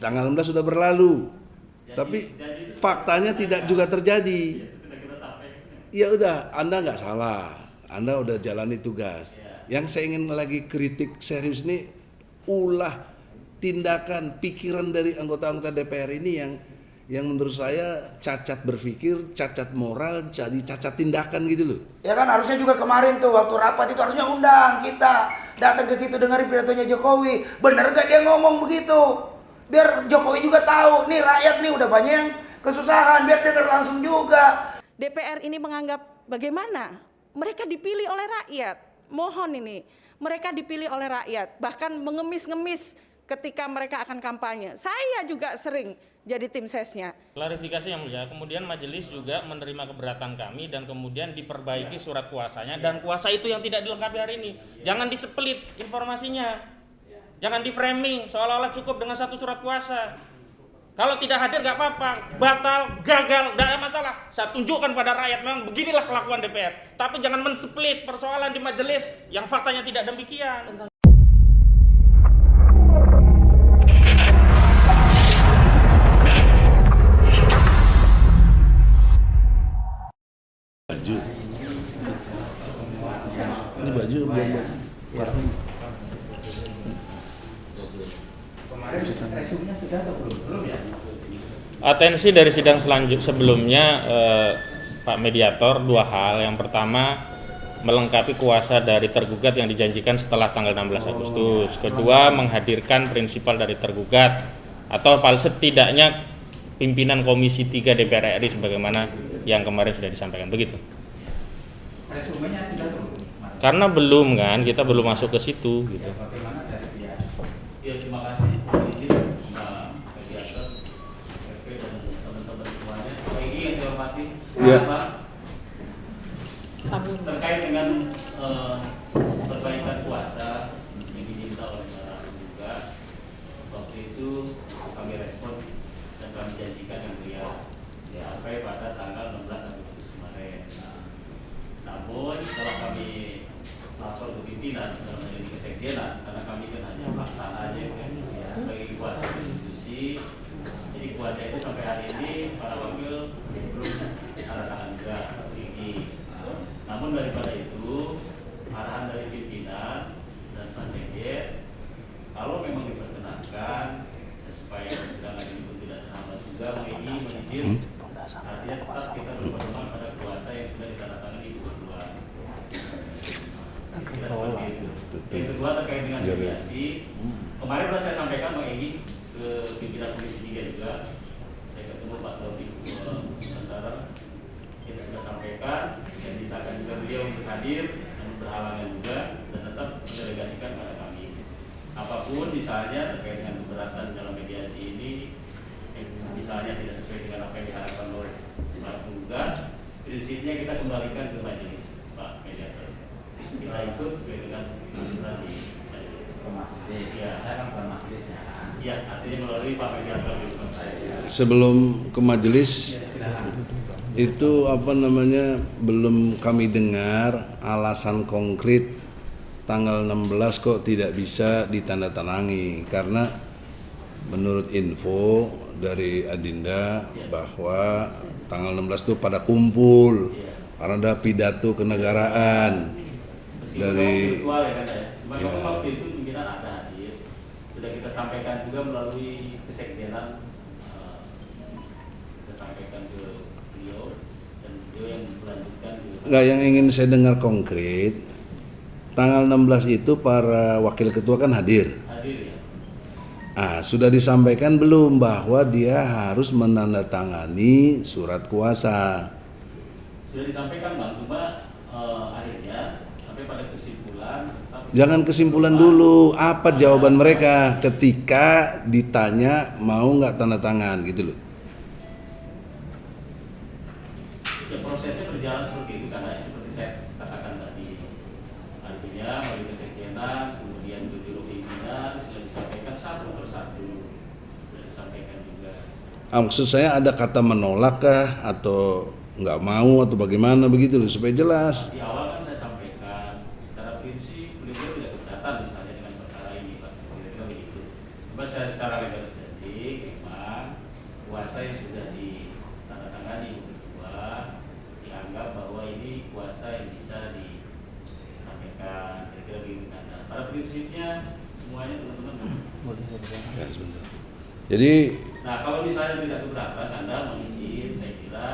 Tanggal 16 sudah berlalu. Tapi faktanya tidak juga terjadi. Ya udah, Anda nggak salah. Anda udah jalani tugas. Yang saya ingin lagi kritik serius ini, ulah tindakan, pikiran dari anggota-anggota DPR ini yang menurut saya cacat berpikir, cacat moral, jadi cacat tindakan gitu loh. Ya kan harusnya juga kemarin tuh waktu rapat itu harusnya undang kita datang ke situ dengerin pidatonya Jokowi. Bener gak dia ngomong begitu? Biar Jokowi juga tahu, nih rakyat nih udah banyak yang kesusahan, biar dia langsung juga. DPR ini menganggap bagaimana? Mereka dipilih oleh rakyat. Mohon ini, mereka dipilih oleh rakyat, bahkan mengemis-ngemis ketika mereka akan kampanye. Saya juga sering jadi tim sesnya. Klarifikasi yang mulia, kemudian majelis juga menerima keberatan kami dan kemudian diperbaiki surat kuasanya, dan kuasa itu yang tidak dilengkapi hari ini. Jangan disepelit informasinya, jangan di framing seolah-olah cukup dengan satu surat kuasa. Kalau tidak hadir nggak apa-apa, batal, gagal, tidak ada masalah. Saya tunjukkan pada rakyat memang beginilah kelakuan DPR. Tapi jangan mensplit persoalan di majelis yang faktanya tidak demikian. Baju. Ini baju belum. Kemarin resumnya sudah atau belum ya? Atensi dari sidang sebelumnya, Pak Mediator, dua hal. Yang pertama, melengkapi kuasa dari tergugat yang dijanjikan setelah tanggal 16 Agustus. Kedua, menghadirkan prinsipal dari tergugat atau paling setidaknya pimpinan Komisi 3 DPR RI sebagaimana yang kemarin sudah disampaikan. Begitu. Resumenya sudah belum? Karena belum kan, kita belum masuk ke situ gitu. Bagaimana dari dia? Ya, terima kasih Pak Mediator, FP dan teman-teman semuanya. Pak Egy yang saya hormati, Ya. Pak, terkait dengan perbaikan kuasa yang diminta oleh para penggugat, waktu itu kami respon dan kami janjikan yang mulia sampai pada tanggal 16 Agustus kemarin. Namun setelah kami lapor ke pimpinan dalam hal ini kesekjenan, karena kami kan hanya pelaksana aja kan, ya, sebagai kuasa institusi. Jadi kuasa itu sampai hari ini para wakil belum tanda tangan juga tinggi. Namun daripada itu arahan dari pimpinan dan Pak Sekjen, kalau memang diperkenankan supaya sedang ini pun tidak terhambat juga, ini menizin artinya tetap kita berpedoman pada kuasa yang sudah ditandatangani berdua. Kira seperti itu. Yang kedua terkait dengan mediasi, kemarin sudah saya sampaikan Bang Egy ke pimpinan Komisi 3 juga. Saya ketemu Pak Taufik Basara, kita sudah sampaikan dan dimintakan juga beliau untuk hadir, namun berhalangan juga dan tetap mendelegasikan pada kami. Apapun misalnya terkait dengan keberatan dalam mediasi ini, misalnya tidak sesuai dengan apa yang diharapkan oleh para penggugat, prinsipnya kita kembalikan ke majelis, Pak Mediator. Kita ikut sesuai dengan aturan di majelis. Ke majelis. Ya. Saya kan bukan majelis ya. Iya, artinya melalui Pak Mediator. Sebelum ke majelis itu belum kami dengar alasan konkret tanggal 16 kok tidak bisa ditandatangani, karena menurut info dari Adinda bahwa tanggal 16 itu pada kumpul karena ada pidato kenegaraan dari virtual ya kan ya. Cuma ya. waktu itu pimpinan ada hadir. Sudah kita sampaikan juga melalui kesekjenan, kita sampaikan ke beliau dan beliau yang melanjutkan ke Enggak, yang ingin saya dengar konkret, tanggal 16 itu para wakil ketua kan hadir. hadir ya. Sudah disampaikan belum bahwa dia harus menandatangani surat kuasa? Sudah disampaikan Bang, cuma akhirnya sampai pada kesimpulan. Jangan kesimpulan dulu, apa jawaban mereka ketika ditanya mau nggak tanda tangan gitu loh. Ya, prosesnya berjalan seperti itu karena seperti saya katakan tadi, artinya melalui kesekjenan, kemudian ke biro pimpinan sudah disampaikan satu persatu, sudah disampaikan juga. Maksud saya ada kata menolak kah atau nggak mau atau bagaimana begitu loh supaya jelas. Di awal kan saya sampaikan secara prinsip beliau tidak keberatan misalnya dengan perkara ini Pak, kira-kira begitu. Coba saya secara legal kuasa yang sudah ditandatangani berdua dianggap bahwa ini kuasa yang bisa disampaikan, kira-kira begitu. Nah, pada prinsipnya semuanya teman-teman. Ya, sebentar. Jadi Nah, kalau misalnya tidak keberatan, Anda mengizin, saya kira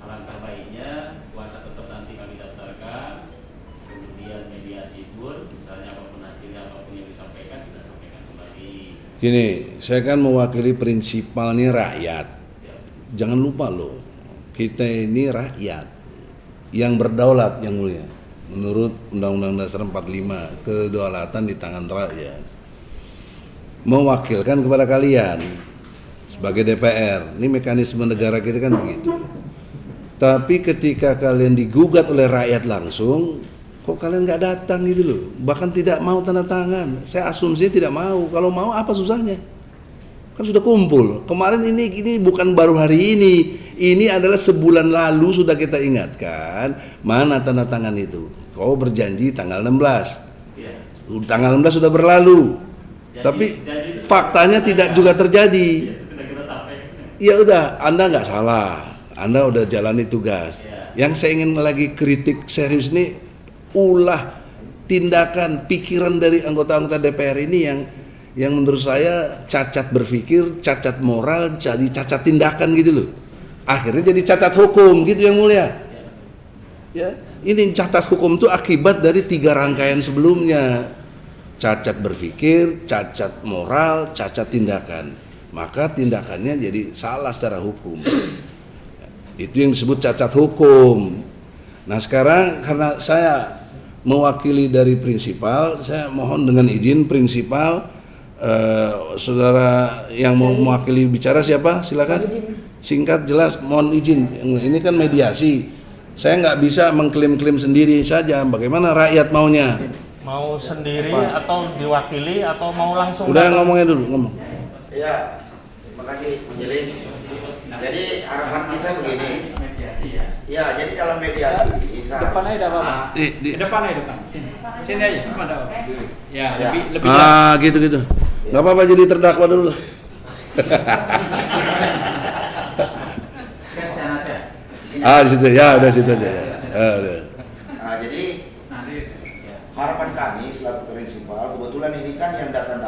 alangkah baiknya kuasa tetap nanti kami daftarkan, kemudian mediasi pun, misalnya apapun hasilnya, apapun yang disampaikan, kita sampaikan kembali. gini, saya kan mewakili prinsipalnya rakyat. Ya. Jangan lupa loh, kita ini rakyat yang berdaulat yang mulia. Menurut Undang-Undang Dasar 45, kedaulatan di tangan rakyat. Mewakilkan kepada kalian sebagai DPR. Ini mekanisme negara kita kan begitu. Tapi ketika kalian digugat oleh rakyat langsung, kok kalian nggak datang gitu loh. Bahkan tidak mau tanda tangan. Saya asumsi tidak mau. Kalau mau apa susahnya? Kan sudah kumpul. Kemarin ini bukan baru hari ini. Ini adalah sebulan lalu sudah kita ingatkan. Mana tanda tangan itu? Kau berjanji tanggal 16. Ya. Tanggal 16 sudah berlalu. Tapi jadi- faktanya tidak juga terjadi. Ya, sudah kita sampaikan. Ya udah, Anda nggak salah. Anda udah jalani tugas. Ya. Yang saya ingin lagi kritik serius nih, ulah tindakan pikiran dari anggota-anggota DPR ini yang menurut saya cacat berpikir, cacat moral, jadi cacat tindakan gitu loh. Akhirnya jadi cacat hukum gitu yang mulia. Ya, ini cacat hukum itu akibat dari 3 rangkaian sebelumnya. Cacat berpikir, cacat moral, cacat tindakan. Maka tindakannya jadi salah secara hukum. Itu yang disebut cacat hukum. Nah sekarang karena saya mewakili dari prinsipal, saya mohon dengan izin prinsipal, saudara yang mau mewakili bicara siapa? Silakan. Singkat jelas, mohon izin. Ini kan mediasi. Saya nggak bisa mengklaim-klaim sendiri saja. Bagaimana rakyat maunya? Mau sendiri atau diwakili atau mau langsung? Udah datang? ngomongnya dulu, ngomong. Iya, terima kasih Majelis. Jadi harapan kita begini. Mediasi ya. Ya, jadi dalam mediasi Depan aja dah, Bapak. Di- Ke depan aja depan. Sini. Sini aja, depan dah. Ya, Ya. lebih gitu. Nggak apa-apa jadi terdakwa dulu lah. Kan sana aja. Di situ ya, udah situ aja. Ya, udah. Nah, jadi Nanti ya. harapan kami selaku prinsipal, kebetulan ini kan yang datang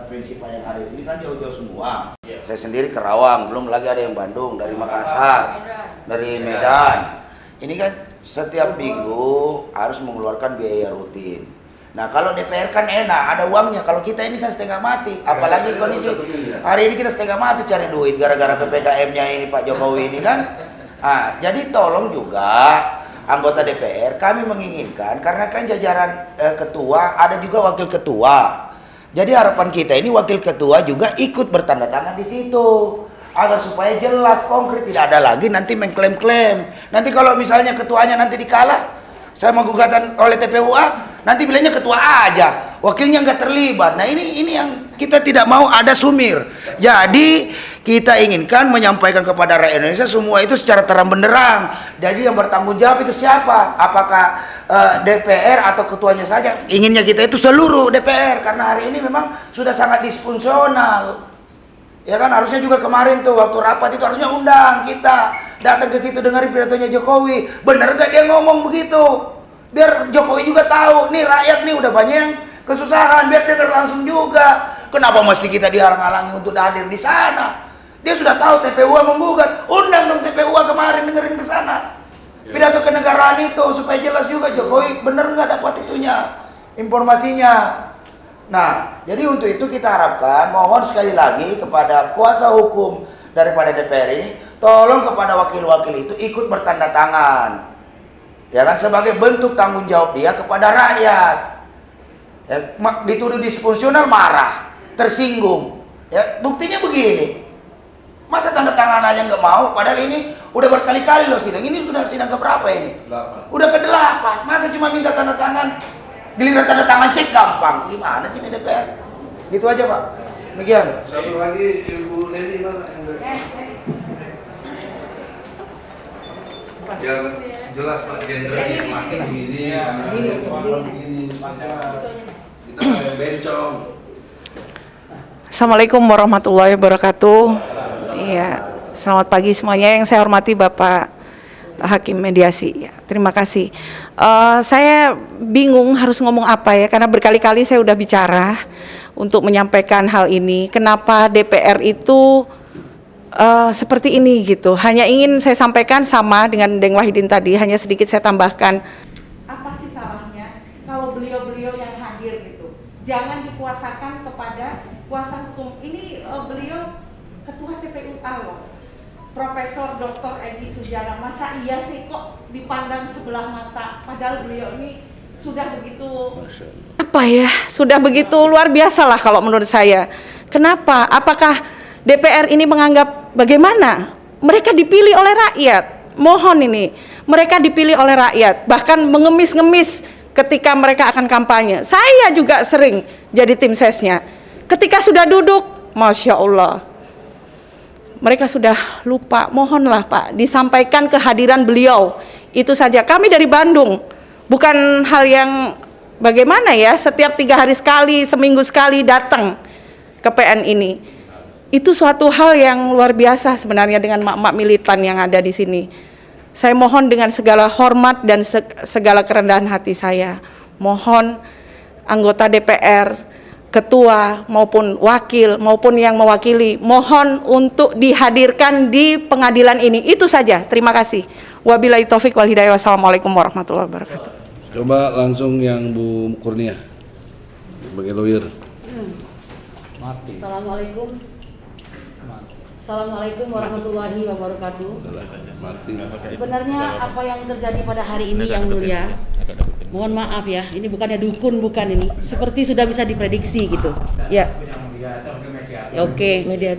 prinsipal yang hadir ini kan jauh-jauh semua. Saya sendiri Kerawang, belum lagi ada yang Bandung, dari Makassar, dari Medan. Ini kan setiap minggu harus mengeluarkan biaya rutin. Nah kalau DPR kan enak, ada uangnya. Kalau kita ini kan setengah mati, apalagi kondisi hari ini kita setengah mati cari duit gara-gara PPKM-nya ini Pak Jokowi ini kan. Nah, jadi tolong juga anggota DPR kami menginginkan karena kan jajaran ketua ada juga wakil ketua. Jadi harapan kita ini wakil ketua juga ikut bertanda tangan di situ agar supaya jelas konkret, tidak ada lagi nanti mengklaim-klaim. Nanti kalau misalnya ketuanya nanti dikalah sama gugatan oleh TPUA, nanti bilangnya ketua aja, wakilnya nggak terlibat. Nah ini yang kita tidak mau ada sumir. Jadi kita inginkan menyampaikan kepada rakyat Indonesia semua itu secara terang benderang. Jadi yang bertanggung jawab itu siapa? Apakah DPR atau ketuanya saja? Inginnya kita itu seluruh DPR karena hari ini memang sudah sangat disfungsional. Ya kan harusnya juga kemarin tuh waktu rapat itu harusnya undang kita datang ke situ dengar pidatonya Jokowi. Bener gak dia ngomong begitu? Biar Jokowi juga tahu nih rakyat nih udah banyak yang kesusahan, biar dengar langsung juga. Kenapa mesti kita dihalang-halangi untuk hadir di sana? Dia sudah tahu TPUA menggugat, undang dong TPUA kemarin dengerin ke sana. Pidato kenegaraan itu supaya jelas juga Jokowi bener nggak dapat itunya informasinya. Nah, jadi untuk itu kita harapkan, mohon sekali lagi kepada kuasa hukum daripada DPR ini, tolong kepada wakil-wakil itu ikut bertanda tangan. Ya kan, sebagai bentuk tanggung jawab dia kepada rakyat. Ya, dituduh disfungsional marah, tersinggung. Ya, buktinya begini. Masa tanda tangan aja nggak mau, padahal ini udah berkali-kali loh sidang. Ini sudah sidang keberapa ini? 8. Udah ke-8. Masa cuma minta tanda tangan? Giliran tanda tangan cek gampang. Gimana sih ini DPR? Gitu aja Pak. Demikian. Satu lagi Ibu Leni mana yang jelas Pak Jenderal makin begini, begini, kita bencong. Assalamualaikum warahmatullahi wabarakatuh. Ya, selamat pagi semuanya. Yang saya hormati Bapak Hakim Mediasi. Ya, terima kasih. Saya bingung harus ngomong apa ya, karena berkali-kali saya udah bicara untuk menyampaikan hal ini. Kenapa DPR itu seperti ini gitu? Hanya ingin saya sampaikan sama dengan Deng Wahidin tadi. Hanya sedikit saya tambahkan. Apa sih salahnya kalau beliau-beliau yang hadir gitu? Jangan dikuasakan kepada kuasa hukum. Ini beliau Ketua TPUA loh, Profesor Dr. Edi Sujana. Masa iya sih kok dipandang sebelah mata, padahal beliau ini sudah begitu apa ya, sudah begitu luar biasa lah kalau menurut saya. Kenapa? Apakah DPR ini menganggap bagaimana? Mereka dipilih oleh rakyat. Mohon ini, mereka dipilih oleh rakyat, bahkan mengemis-ngemis ketika mereka akan kampanye. Saya juga sering jadi tim sesnya. Ketika sudah duduk, Masya Allah, mereka sudah lupa. Mohonlah Pak, disampaikan kehadiran beliau. Itu saja. Kami dari Bandung, bukan hal yang bagaimana ya, setiap 3 hari sekali, seminggu sekali datang ke PN ini. Itu suatu hal yang luar biasa sebenarnya dengan mak-mak militan yang ada di sini. Saya mohon dengan segala hormat dan segala kerendahan hati saya, mohon anggota DPR, ketua maupun wakil maupun yang mewakili, mohon untuk dihadirkan di pengadilan ini. Itu saja. Terima kasih. Wabillahi taufik wal hidayah. Wassalamualaikum warahmatullahi wabarakatuh. Coba langsung yang Bu Kurnia sebagai lawyer. Assalamualaikum. Assalamualaikum warahmatullahi wabarakatuh. Mati. Sebenarnya apa yang terjadi pada hari ini yang mulia, mohon maaf ya, ini bukannya dukun, bukan ini. Seperti sudah bisa diprediksi gitu. Ya. Oke, media.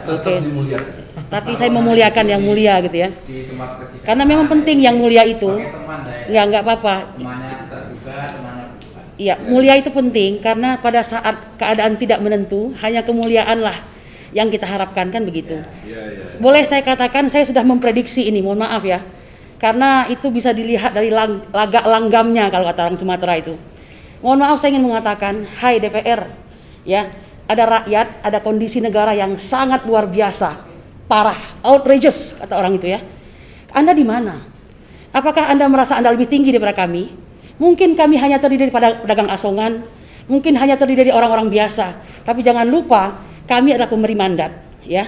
Oke. Tapi saya memuliakan yang mulia gitu ya. Karena memang penting yang mulia itu. Ya nggak apa-apa. Iya, mulia itu penting karena pada saat keadaan tidak menentu, hanya kemuliaan lah yang kita harapkan, kan begitu. Boleh saya katakan saya sudah memprediksi ini, mohon maaf ya. Karena itu bisa dilihat dari lagak langgamnya kalau kata orang Sumatera itu. Mohon maaf, saya ingin mengatakan, hai DPR, ya, ada rakyat, ada kondisi negara yang sangat luar biasa, parah, outrageous kata orang itu ya. Anda di mana? Apakah Anda merasa Anda lebih tinggi daripada kami? Mungkin kami hanya terdiri dari pedagang asongan, mungkin hanya terdiri dari orang-orang biasa. Tapi jangan lupa, kami adalah pemberi mandat, ya.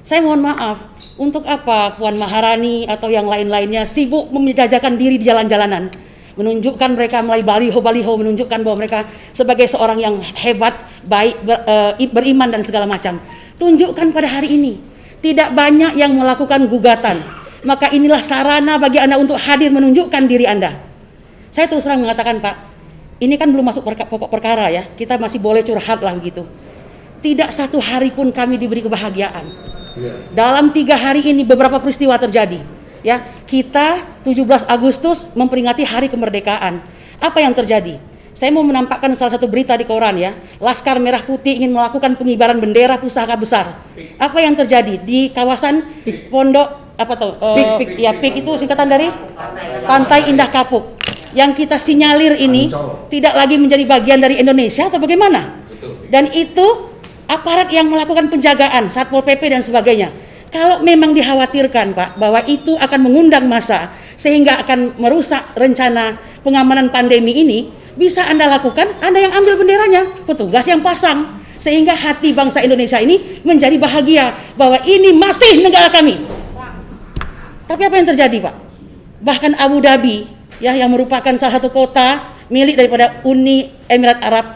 Saya mohon maaf, untuk apa Puan Maharani atau yang lain-lainnya sibuk menjajakan diri di jalan-jalanan, menunjukkan mereka melalui baliho-baliho, menunjukkan bahwa mereka sebagai seorang yang hebat, baik, beriman dan segala macam. Tunjukkan pada hari ini, tidak banyak yang melakukan gugatan, maka inilah sarana bagi Anda untuk hadir menunjukkan diri Anda. Saya terus terang mengatakan, Pak, ini kan belum masuk pokok perkara ya, kita masih boleh curhat lah begitu. Tidak satu hari pun kami diberi kebahagiaan. Dalam 3 hari ini beberapa peristiwa terjadi. Ya, kita 17 Agustus memperingati Hari Kemerdekaan. Apa yang terjadi? Saya mau menampakkan salah satu berita di koran ya. Laskar Merah Putih ingin melakukan pengibaran bendera pusaka besar. Apa yang terjadi di kawasan Pondok apa tuh? PIK itu singkatan dari Pantai Indah Kapuk. Yang kita sinyalir ini tidak lagi menjadi bagian dari Indonesia atau bagaimana? Dan itu aparat yang melakukan penjagaan, Satpol PP dan sebagainya. Kalau memang dikhawatirkan Pak, bahwa itu akan mengundang massa sehingga akan merusak rencana pengamanan pandemi ini, bisa Anda lakukan, Anda yang ambil benderanya, petugas yang pasang, sehingga hati bangsa Indonesia ini menjadi bahagia bahwa ini masih negara kami. Tapi apa yang terjadi Pak? Bahkan Abu Dhabi ya, yang merupakan salah satu kota milik daripada Uni Emirat Arab,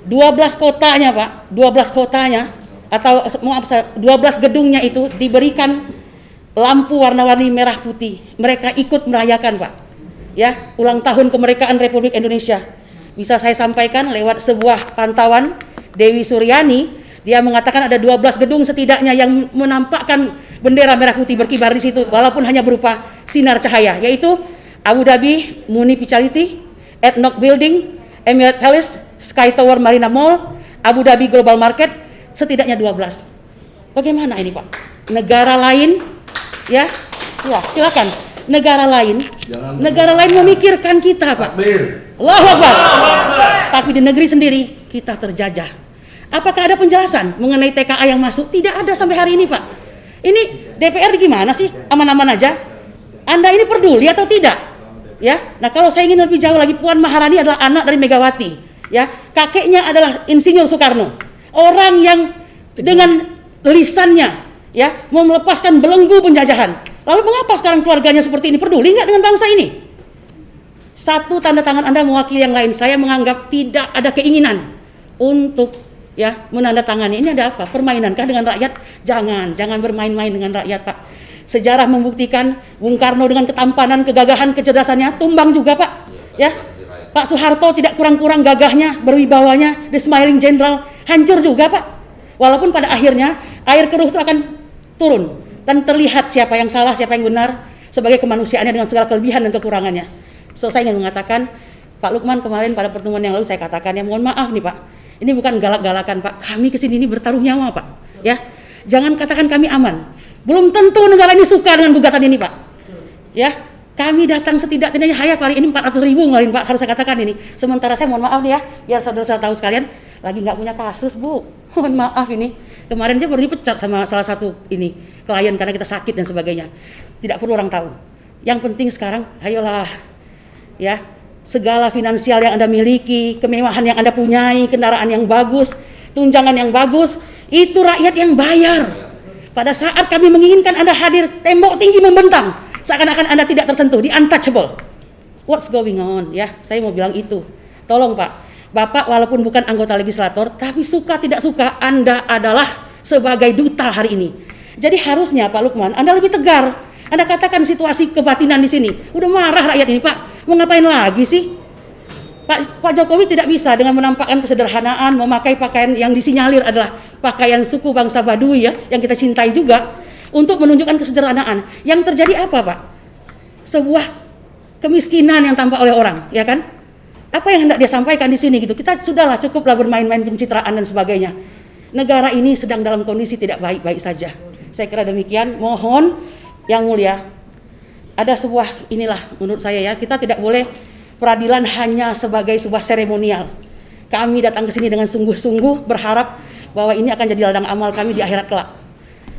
12 kotanya Pak, 12 kotanya atau 12 gedungnya itu diberikan lampu warna-warni merah putih. Mereka ikut merayakan Pak, ya, ulang tahun kemerdekaan Republik Indonesia. Bisa saya sampaikan lewat sebuah pantauan Dewi Suryani, dia mengatakan ada 12 gedung setidaknya yang menampakkan bendera merah putih berkibar di situ, walaupun hanya berupa sinar cahaya, yaitu Abu Dhabi Municipality, Ethnoc Building, Emirat Palace, Sky Tower Marina Mall, Abu Dhabi Global Market, setidaknya 12. Bagaimana ini Pak? Negara lain, ya, silakan. Negara lain memikirkan kita Pak. Allahu Akbar. Tapi di negeri sendiri kita terjajah. Apakah ada penjelasan mengenai TKA yang masuk? Tidak ada sampai hari ini Pak. Ini DPR gimana sih? Aman-aman aja? Anda ini peduli atau tidak? Ya. Nah, kalau saya ingin lebih jauh lagi, Puan Maharani adalah anak dari Megawati. Ya, kakeknya adalah Insinyur Soekarno. Orang yang dengan lisannya ya mau melepaskan belenggu penjajahan. Lalu mengapa sekarang keluarganya seperti ini? Peduli nggak dengan bangsa ini? Satu tanda tangan Anda mewakili yang lain. Saya menganggap tidak ada keinginan untuk ya menandatangani. Ini ada apa? Permainankah dengan rakyat? Jangan bermain-main dengan rakyat, Pak. Sejarah membuktikan Bung Karno dengan ketampanan, kegagahan, kecerdasannya tumbang juga, Pak. Ya. Pak Soeharto tidak kurang-kurang gagahnya, berwibawanya, the smiling general, hancur juga, Pak. Walaupun pada akhirnya air keruh itu akan turun dan terlihat siapa yang salah, siapa yang benar sebagai kemanusiaannya dengan segala kelebihan dan kekurangannya. So, saya ingin mengatakan, Pak Lukman kemarin pada pertemuan yang lalu saya katakan ya, mohon maaf nih Pak, ini bukan galak-galakan Pak, kami kesini ini bertaruh nyawa Pak, ya. Jangan katakan kami aman. Belum tentu negara ini suka dengan gugatan ini Pak, ya. Kami datang setidak-tidaknya hayap hari ini 400.000 ngeluarin Pak, harus saya katakan ini. Sementara saya mohon maaf nih ya, biar saudara-saudara tahu sekalian, lagi nggak punya kasus Bu, mohon maaf ini. Kemarin dia baru dipecat sama salah satu ini klien karena kita sakit dan sebagainya. Tidak perlu orang tahu. Yang penting sekarang, ayolah, ya, segala finansial yang Anda miliki, kemewahan yang Anda punyai, kendaraan yang bagus, tunjangan yang bagus, itu rakyat yang bayar. Pada saat kami menginginkan Anda hadir, tembok tinggi membentang, seakan-akan Anda tidak tersentuh, di untouchable. What's going on? Ya, saya mau bilang itu. Tolong Pak, Bapak walaupun bukan anggota legislator, tapi suka tidak suka Anda adalah sebagai duta hari ini. Jadi harusnya Pak Lukman, Anda lebih tegar. Anda katakan situasi kebatinan di sini. Udah marah rakyat ini Pak, mau ngapain lagi sih? Pak Jokowi tidak bisa dengan menampakkan kesederhanaan, memakai pakaian yang disinyalir adalah pakaian suku bangsa Baduy ya, yang kita cintai juga, untuk menunjukkan kesederhanaan. Yang terjadi apa Pak? Sebuah kemiskinan yang tampak oleh orang, ya kan? Apa yang hendak dia sampaikan di sini gitu? Kita sudahlah cukuplah bermain-main pencitraan dan sebagainya. Negara ini sedang dalam kondisi tidak baik-baik saja. Saya kira demikian. Mohon yang mulia, ada sebuah inilah menurut saya ya, kita tidak boleh peradilan hanya sebagai sebuah seremonial. Kami datang ke sini dengan sungguh-sungguh berharap bahwa ini akan jadi ladang amal kami di akhirat kelak.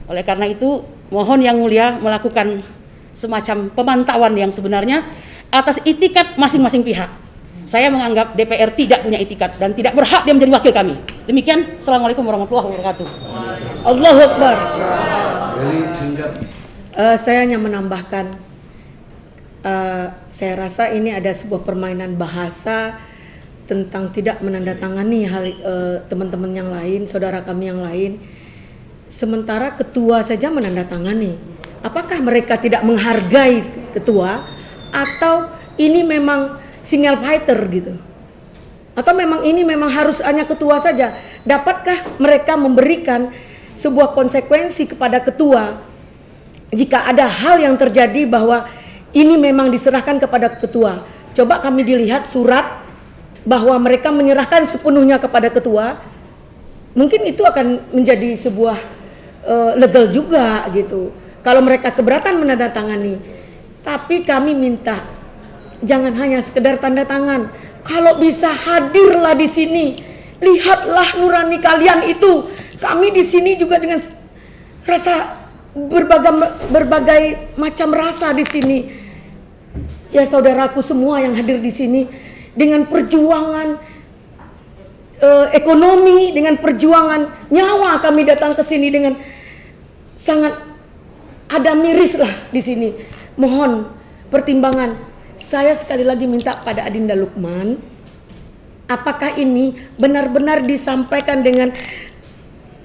Oleh karena itu, mohon yang mulia melakukan semacam pemantauan yang sebenarnya atas itikat masing-masing pihak. Saya menganggap DPR tidak punya itikat dan tidak berhak dia menjadi wakil kami. Demikian, Assalamualaikum warahmatullahi wabarakatuh. Allahu Akbar. Jadi singkat. Saya hanya menambahkan, saya rasa ini ada sebuah permainan bahasa tentang tidak menandatangani hal teman-teman yang lain, saudara kami yang lain. Sementara ketua saja menandatangani. Apakah mereka tidak menghargai ketua atau ini memang single fighter gitu? Atau memang ini memang harus hanya ketua saja? Dapatkah mereka memberikan sebuah konsekuensi kepada ketua jika ada hal yang terjadi bahwa ini memang diserahkan kepada ketua? Coba kami dilihat surat bahwa mereka menyerahkan sepenuhnya kepada ketua. Mungkin itu akan menjadi sebuah legal juga gitu. Kalau mereka keberatan menandatangani. Tapi kami minta jangan hanya sekedar tanda tangan. Kalau bisa hadirlah di sini. Lihatlah nurani kalian itu. Kami di sini juga dengan rasa berbagai macam rasa di sini. Ya saudaraku semua yang hadir di sini dengan perjuangan ekonomi, dengan perjuangan nyawa kami datang ke sini dengan sangat ada miris lah di sini. Mohon pertimbangan. Saya sekali lagi minta pada Adinda Lukman, apakah ini benar-benar disampaikan dengan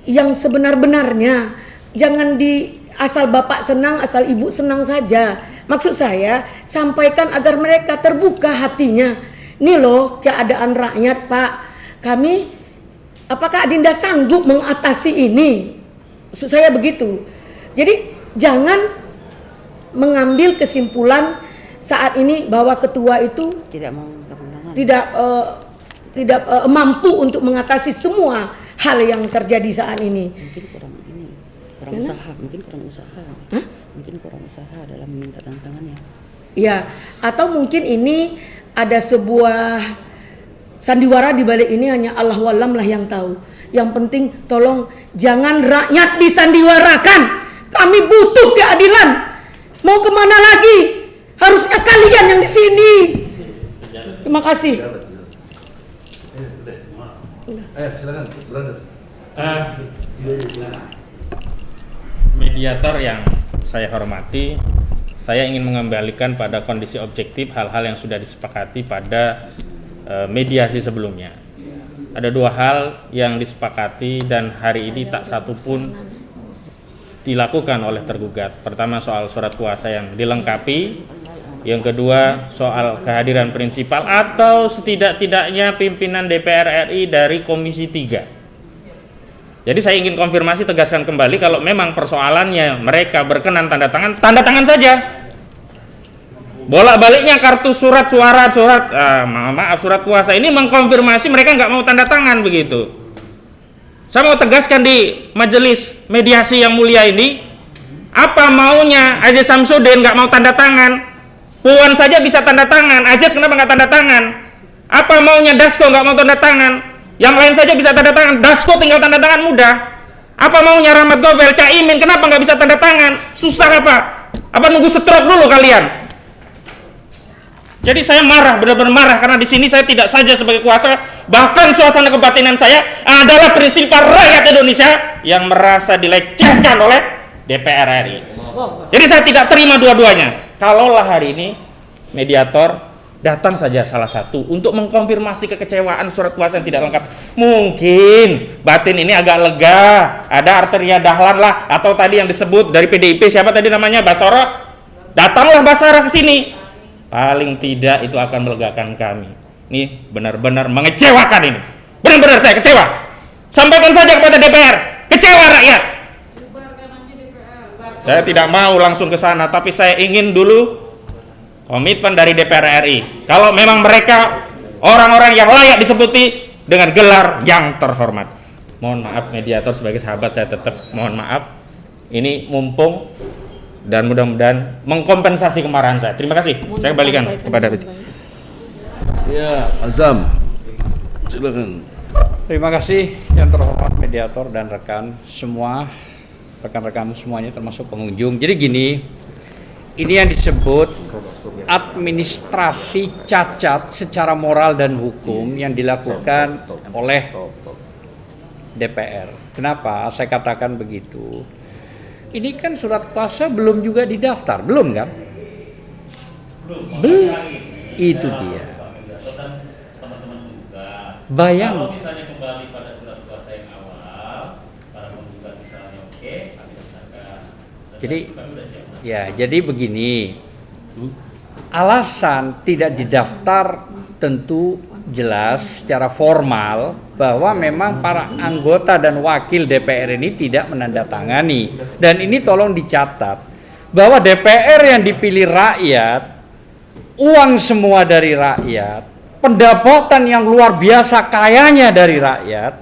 yang sebenar-benarnya? Jangan asal bapak senang, asal ibu senang saja. Maksud saya, sampaikan agar mereka terbuka hatinya. Nih loh keadaan rakyat Pak. Kami, apakah Adinda sanggup mengatasi ini? Maksud saya begitu. Jadi jangan mengambil kesimpulan saat ini bahwa ketua itu tidak mampu untuk mengatasi semua hal yang terjadi saat ini. Mungkin kurang usaha dalam meminta tantangannya. Ya, atau mungkin ini ada sebuah sandiwara di balik ini, hanya Allah walam lah yang tahu. Yang penting tolong jangan rakyat disandiwarakan. Kami butuh keadilan. Mau kemana lagi? Harusnya kalian yang di sini. Terima kasih. Silakan, brother. Mediator yang saya hormati, saya ingin mengembalikan pada kondisi objektif hal-hal yang sudah disepakati pada mediasi sebelumnya. Ada dua hal yang disepakati dan hari ini tak satu pun dilakukan oleh tergugat. Pertama soal surat kuasa yang dilengkapi, yang kedua soal kehadiran prinsipal atau setidak-tidaknya pimpinan DPR RI dari Komisi 3. Jadi saya ingin konfirmasi, tegaskan kembali kalau memang persoalannya mereka berkenan tanda tangan saja. Bolak-baliknya kartu surat surat kuasa ini mengkonfirmasi mereka nggak mau tanda tangan begitu. Saya mau tegaskan di majelis mediasi yang mulia ini, apa maunya Aziz Samsudin nggak mau tanda tangan? Puan saja bisa tanda tangan, Aziz kenapa nggak tanda tangan? Apa maunya Dasko nggak mau tanda tangan? Yang lain saja bisa tanda tangan, Dasko tinggal tanda tangan mudah. Apa maunya Rahmat Gobel, Caimin kenapa nggak bisa tanda tangan? Susah apa? Apa nunggu stroke dulu kalian? Jadi saya marah, benar-benar marah karena di sini saya tidak saja sebagai kuasa, bahkan suasana kebatinan saya adalah prinsipal rakyat Indonesia yang merasa dilecehkan oleh DPR RI. Jadi saya tidak terima dua-duanya. Kalaulah hari ini mediator datang saja salah satu untuk mengkonfirmasi kekecewaan surat kuasa yang tidak lengkap, mungkin batin ini agak lega, ada Arteria Dahlan lah, atau tadi yang disebut dari PDIP siapa tadi namanya, Basara, datanglah Basara ke sini. Paling tidak itu akan melegakan kami. Ini benar-benar mengecewakan ini. Benar-benar saya kecewa. Sampaikan saja kepada DPR, kecewa rakyat. Saya tidak mau langsung ke sana, tapi saya ingin dulu komitmen dari DPR RI. Kalau memang mereka orang-orang yang layak disebuti dengan gelar yang terhormat. Mohon maaf mediator, sebagai sahabat saya tetap mohon maaf. Ini mumpung dan mudah-mudahan mengkompensasi kemarahan saya. Terima kasih. Saya kembalikan kepada Rich. Ya, Azam. Silakan. Terima kasih yang terhormat mediator dan rekan-rekan semuanya termasuk pengunjung. Jadi gini, ini yang disebut administrasi cacat secara moral dan hukum yang dilakukan oleh DPR. Kenapa saya katakan begitu? Ini kan surat kuasa belum juga didaftar, belum kan? Belum. Itu dia. Bayang. Kalau misalnya kembali pada surat kuasa yang awal, para penggugat misalnya oke, kami sertakan. Jadi begini. Alasan tidak didaftar tentu jelas secara formal bahwa memang para anggota dan wakil DPR ini tidak menandatangani, dan ini tolong dicatat bahwa DPR yang dipilih rakyat, uang semua dari rakyat, pendapatan yang luar biasa kayanya dari rakyat,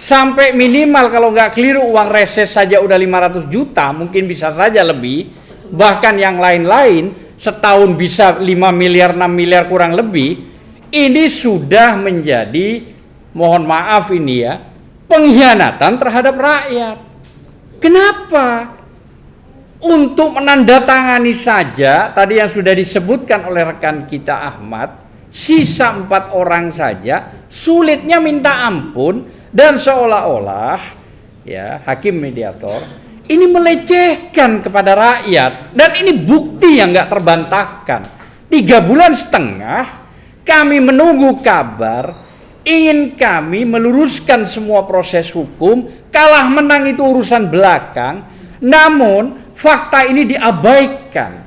sampai minimal kalau nggak keliru uang reses saja udah 500 juta, mungkin bisa saja lebih, bahkan yang lain-lain setahun bisa 5 miliar 6 miliar kurang lebih. Ini sudah menjadi, mohon maaf ini ya, pengkhianatan terhadap rakyat. Kenapa? Untuk menandatangani saja, tadi yang sudah disebutkan oleh rekan kita Ahmad, sisa 4 orang saja, sulitnya minta ampun, dan seolah-olah ya hakim mediator ini melecehkan kepada rakyat, dan ini bukti yang nggak terbantahkan. 3,5 bulan kami menunggu kabar, ingin kami meluruskan semua proses hukum, kalah menang itu urusan belakang, namun fakta ini diabaikan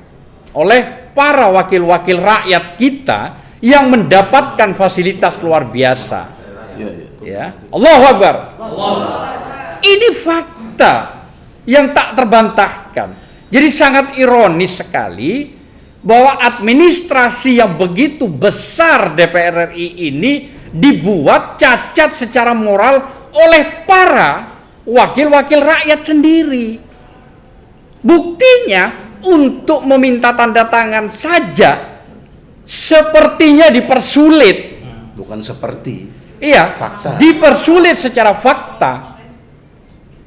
oleh para wakil-wakil rakyat kita yang mendapatkan fasilitas luar biasa. Ya, Allahu Akbar. Ini fakta yang tak terbantahkan. Jadi sangat ironis sekali bahwa administrasi yang begitu besar DPR RI ini dibuat cacat secara moral oleh para wakil-wakil rakyat sendiri. Buktinya untuk meminta tanda tangan saja sepertinya dipersulit. Bukan seperti. Iya, fakta. Dipersulit secara fakta.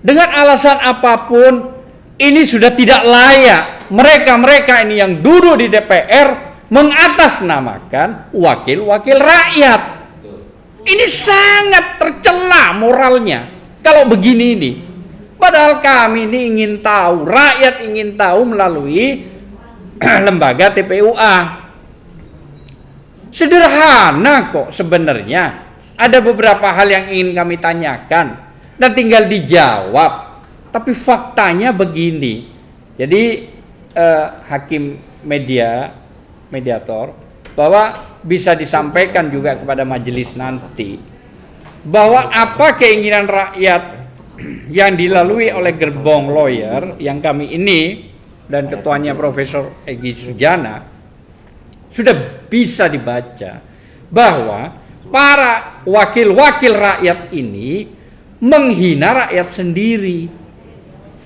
Dengan alasan apapun, ini sudah tidak layak. Mereka-mereka ini yang duduk di DPR mengatasnamakan wakil-wakil rakyat. Ini sangat tercela moralnya kalau begini ini. Padahal kami ini ingin tahu, rakyat ingin tahu melalui lembaga TPUA. Sederhana kok sebenarnya. Ada beberapa hal yang ingin kami tanyakan dan tinggal dijawab. Tapi faktanya begini. Jadi hakim mediator bahwa bisa disampaikan juga kepada majelis nanti bahwa apa keinginan rakyat yang dilalui oleh gerbong lawyer yang kami ini dan ketuanya Profesor Egy Sujana sudah bisa dibaca bahwa para wakil-wakil rakyat ini menghina rakyat sendiri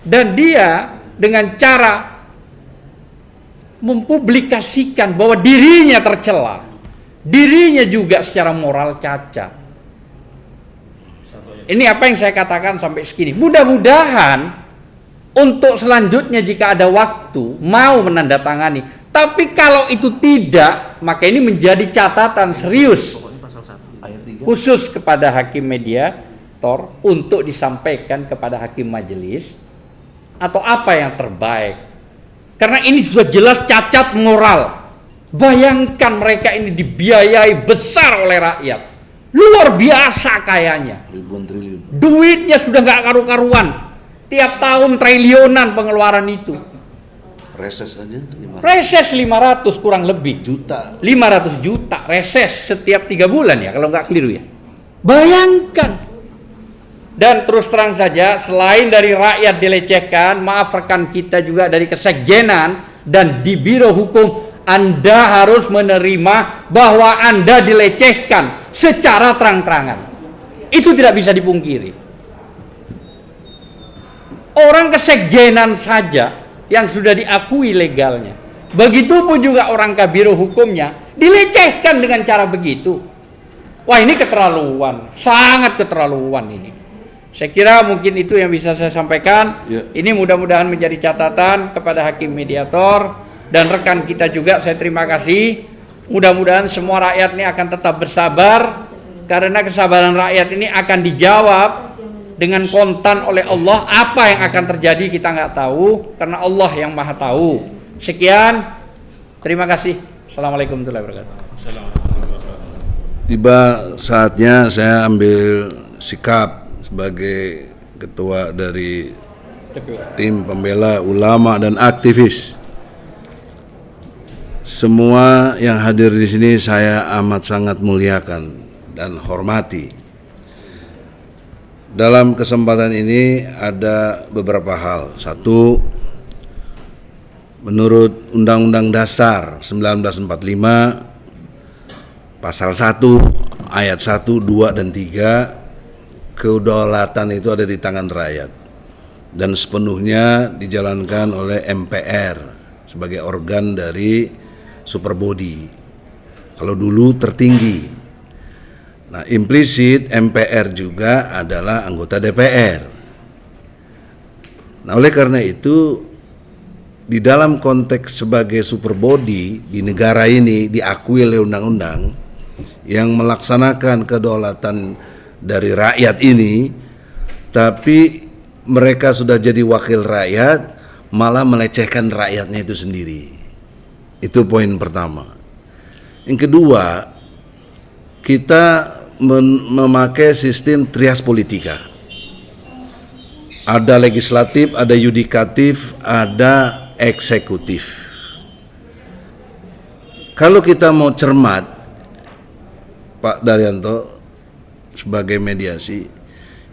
dan dia dengan cara mempublikasikan bahwa dirinya tercela, dirinya juga secara moral cacat. Ini apa yang saya katakan sampai segini. Mudah-mudahan untuk selanjutnya jika ada waktu mau menandatangani. Tapi kalau itu tidak, maka ini menjadi catatan serius khusus kepada hakim mediator untuk disampaikan kepada hakim majelis atau apa yang terbaik. Karena ini sudah jelas cacat moral. Bayangkan mereka ini dibiayai besar oleh rakyat. Luar biasa kayanya. Ribuan triliun. Duitnya sudah nggak karu-karuan. Tiap tahun triliunan pengeluaran itu. Reses aja 500 Reses 500 kurang lebih. juta. 500 juta reses setiap 3 bulan ya kalau nggak keliru ya. Bayangkan. Dan terus terang saja, selain dari rakyat dilecehkan, maaf rekan kita juga dari kesekjenan dan di Biro Hukum, Anda harus menerima bahwa Anda dilecehkan secara terang-terangan. Itu tidak bisa dipungkiri. Orang kesekjenan saja yang sudah diakui legalnya. Begitupun juga orang Kabiro Hukumnya dilecehkan dengan cara begitu. Wah, ini keterlaluan, sangat keterlaluan ini. Saya kira mungkin itu yang bisa saya sampaikan. Ya. Ini mudah-mudahan menjadi catatan kepada hakim mediator dan rekan kita juga. Saya terima kasih. Mudah-mudahan semua rakyat ini akan tetap bersabar karena kesabaran rakyat ini akan dijawab dengan kontan oleh Allah. Apa yang akan terjadi kita nggak tahu karena Allah yang maha tahu. Sekian. Terima kasih. Assalamualaikum warahmatullahi wabarakatuh. Tiba saatnya saya ambil sikap sebagai ketua dari tim pembela ulama dan aktivis. Semua yang hadir di sini saya amat sangat muliakan dan hormati. Dalam kesempatan ini ada beberapa hal. Satu, menurut Undang-Undang Dasar 1945 Pasal 1 ayat 1, 2 dan 3, kedaulatan itu ada di tangan rakyat dan sepenuhnya dijalankan oleh MPR sebagai organ dari superbody. Kalau dulu tertinggi. Nah, implisit MPR juga adalah anggota DPR. Nah, oleh karena itu di dalam konteks sebagai superbody di negara ini diakui oleh undang-undang yang melaksanakan kedaulatan dari rakyat ini, tapi mereka sudah jadi wakil rakyat malah melecehkan rakyatnya itu sendiri. Itu poin pertama. Yang kedua, kita memakai sistem trias politika. Ada legislatif, ada yudikatif, ada eksekutif. Kalau kita mau cermat, Pak Daryanto, sebagai mediasi,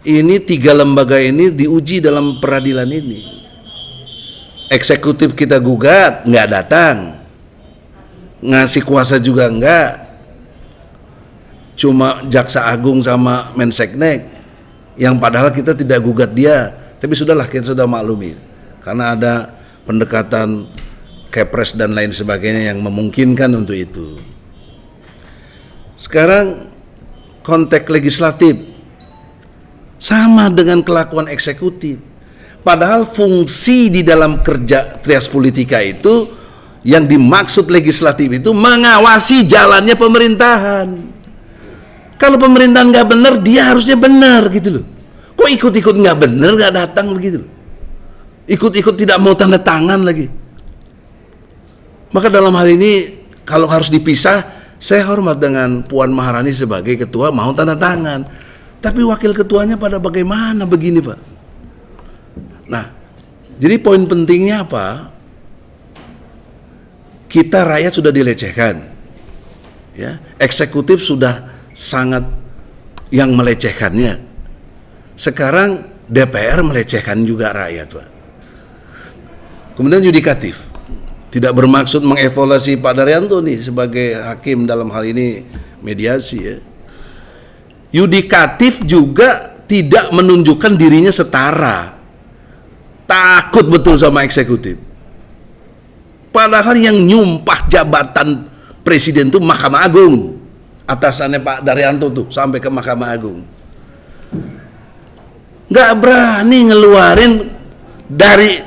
ini 3 lembaga ini diuji dalam peradilan ini. Eksekutif kita gugat, nggak datang, ngasih kuasa juga enggak, cuma Jaksa Agung sama Menseknek, yang padahal kita tidak gugat dia, tapi sudahlah kita sudah maklumi, karena ada pendekatan Kepres dan lain sebagainya yang memungkinkan untuk itu. Sekarang konteks legislatif sama dengan kelakuan eksekutif. Padahal fungsi di dalam kerja trias politika itu, yang dimaksud legislatif itu mengawasi jalannya pemerintahan. Kalau pemerintahan nggak benar, dia harusnya benar gitu loh. Kok ikut-ikut nggak benar, nggak datang begitu loh. Ikut-ikut tidak mau tanda tangan lagi. Maka dalam hal ini kalau harus dipisah, saya hormat dengan Puan Maharani sebagai ketua mau tanda tangan. Tapi wakil ketuanya pada bagaimana begini Pak? Nah, jadi poin pentingnya apa? Kita rakyat sudah dilecehkan, ya. Eksekutif sudah sangat yang melecehkannya. Sekarang DPR melecehkan juga rakyat, Pak. Kemudian yudikatif, tidak bermaksud mengevaluasi Pak Daryanto nih sebagai hakim dalam hal ini mediasi, ya. Yudikatif juga tidak menunjukkan dirinya setara. Takut betul sama eksekutif. Padahal yang nyumpah jabatan presiden itu Mahkamah Agung. Atasannya Pak Daryanto tuh sampai ke Mahkamah Agung. Nggak berani ngeluarin dari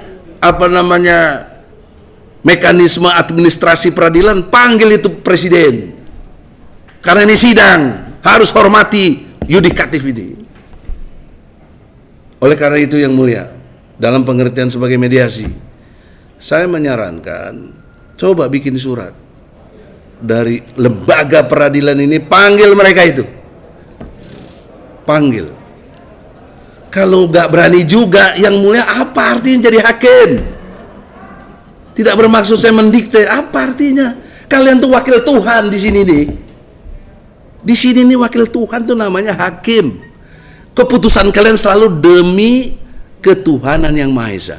mekanisme administrasi peradilan, panggil itu presiden. Karena ini sidang, harus hormati yudikatif ini. Oleh karena itu yang mulia, dalam pengertian sebagai mediasi, saya menyarankan coba bikin surat dari lembaga peradilan ini, panggil mereka itu, panggil. Kalau nggak berani juga, yang mulia apa artinya jadi hakim? Tidak bermaksud saya mendikte, apa artinya? Kalian tuh wakil Tuhan di sini nih. Di sini nih wakil Tuhan tuh namanya hakim. Keputusan kalian selalu demi ketuhanan yang Maha Esa,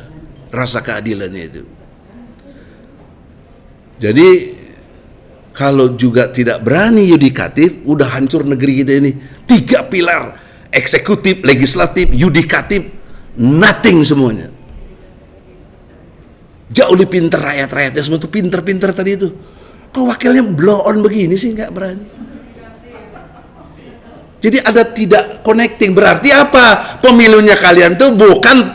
rasa keadilannya itu. Jadi kalau juga tidak berani yudikatif, udah hancur negeri kita ini. 3 pilar, eksekutif, legislatif, yudikatif, nothing semuanya. Jauh lebih pinter rakyat-rakyatnya semua tuh pinter-pinter tadi itu. Kok wakilnya blow on begini sih, nggak berani? Jadi ada tidak connecting. Berarti apa? Pemilunya kalian tuh bukan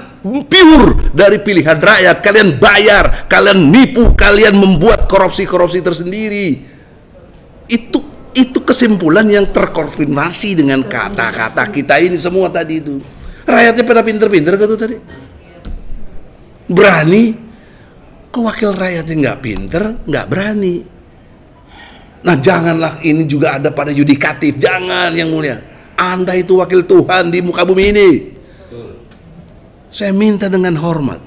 pure dari pilihan rakyat. Kalian bayar, kalian nipu, kalian membuat korupsi-korupsi tersendiri. Itu kesimpulan yang terkonfirmasi dengan kata-kata kita ini semua tadi itu. Rakyatnya pada pinter-pinter gitu tadi. Berani. Kok wakil rakyatnya nggak pinter, nggak berani. Nah janganlah ini juga ada pada yudikatif. Jangan yang mulia. Anda itu wakil Tuhan di muka bumi ini. Saya minta dengan hormat.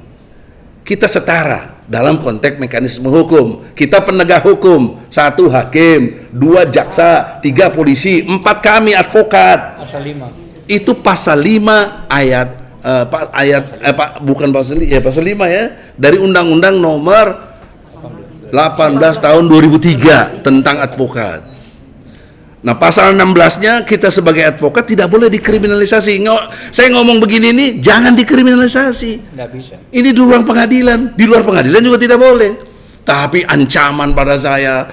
Kita setara dalam konteks mekanisme hukum. Kita penegak hukum. 1 hakim, 2 jaksa, 3 polisi, 4 kami advokat. Pasal 5. Itu pasal 5 pasal 5 ya. Dari Undang-Undang Nomor 18 tahun 2003 tentang advokat. Nah pasal 16-nya kita sebagai advokat tidak boleh dikriminalisasi. Saya ngomong begini nih, jangan dikriminalisasi. Nggak bisa. Ini di ruang pengadilan, di luar pengadilan juga tidak boleh. Tapi ancaman pada saya,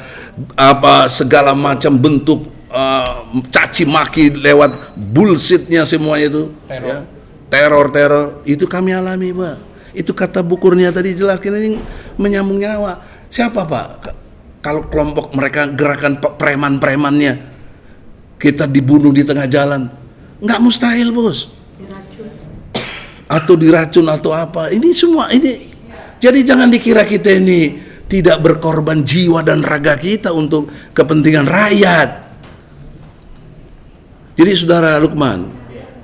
segala macam bentuk caci maki lewat bullshitnya semuanya itu, teror itu kami alami Pak. Itu kata Bu Kurnia tadi jelaskan, ini menyambung nyawa. Siapa Pak? Kalau kelompok mereka gerakan preman-premannya, kita dibunuh di tengah jalan, nggak mustahil bos. Diracun. Atau diracun atau apa? Ini semua ini. Jadi jangan dikira kita ini tidak berkorban jiwa dan raga kita untuk kepentingan rakyat. Jadi saudara Lukman,